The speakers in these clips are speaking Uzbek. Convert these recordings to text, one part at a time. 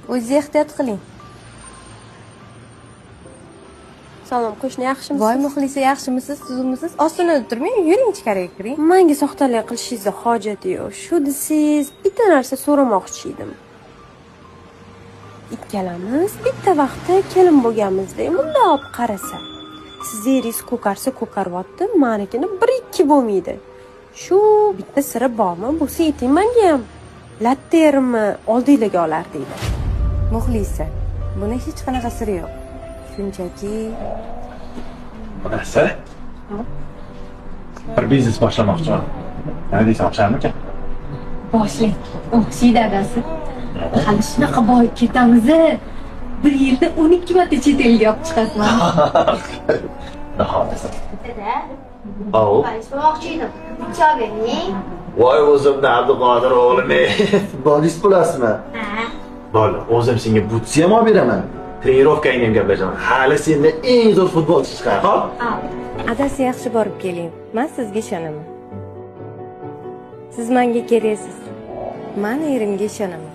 O'zingiz ehtiyot qiling. Salom, qo'shni yaxshimisiz? Voy Muxlisa, yaxshimisiz, tuzukmisiz? Ostonada turmang, yuring ichkariga kiring. Menga soxtalik qilishingizda hojat yo'q. Shu desiz, bitta narsa so'ramoqchi edim. Ikkalamiz bitta vaqtda kelin bo'lganmizda, bundoq qarasa. Siz ko'karsa ko'karyapti, menikini 1-2 bo'lmaydi. Shu bitta siri bormi? Bo'lsa ayting menga ham. Lattermi oldinglarga olar deydi. Muxlisa, buni hech qanaqa siri yo'q. Shunchaki Nasıl? Bir biznes başlamoqchiman. Nima deysan, o'xsharmikan? Boshlang. O'xshaydi dadasi. Hali shunaqa boy ketamiz. Bir yilda 12 marta chet elga olib chiqasan. Nahotasa. Dada. Au. So'moqchi edim. Bitta bering. Voy o'zimda Abduqodir o'g'lim. Futbolist bo'lasizmi? Ha. Bo'ldi, o'zim senga butsi ham olib beraman. Trenirovkangni ham gaplajaman. Hali senda eng zo'r futbolchi chiqar, xo'p? adasi yaxshi borib keling. Men sizga ishonaman. Siz menga keraksiz. Men erimga ishonaman.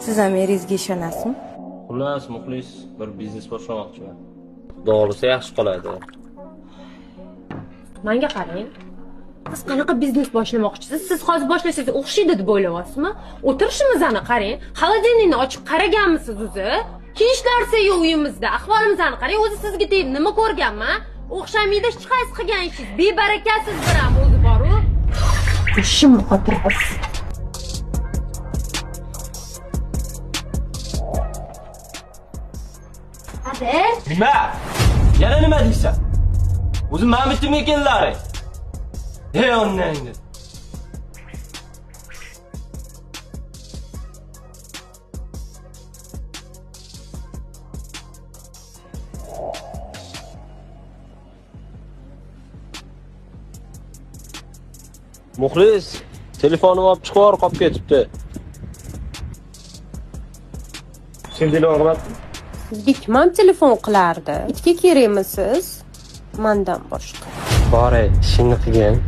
Siz ham eringizga ishonasizmi? Xullas, muxlis bir biznes boshlamoqchiman. Doğrusu yaxshi qoladi. Menga qarang. Siz qanaqa biznes boshlamoqchisiz? Siz hozir boshlasangiz o'xshaydi deb o'ylayapsizmi? O'tirishimizni qarang. Xolodilnikni ochib qaraganmisiz o'zi? Kiyishlarsa-yu uyimizda. Ahvolimizni qarang. O'zi sizga tegib nima ko'rganman? O'xshamaydi hech qaysi qilgan ishingiz. Bebarakasiz bir ham o'zi bor-ku. Ishim xotirasiz. Hadi. Nima? Yana nima deysan? O'zi men bitim ekanlari. Ey onnangni. Muxlis, telefonimni olib chiqib qolib ketibdi. Şimdi o'g'lat. Sizga kim ham telefon qilardi? Itga kerakmisiz? Mendan boshqa. Bor, ishingni qilgin.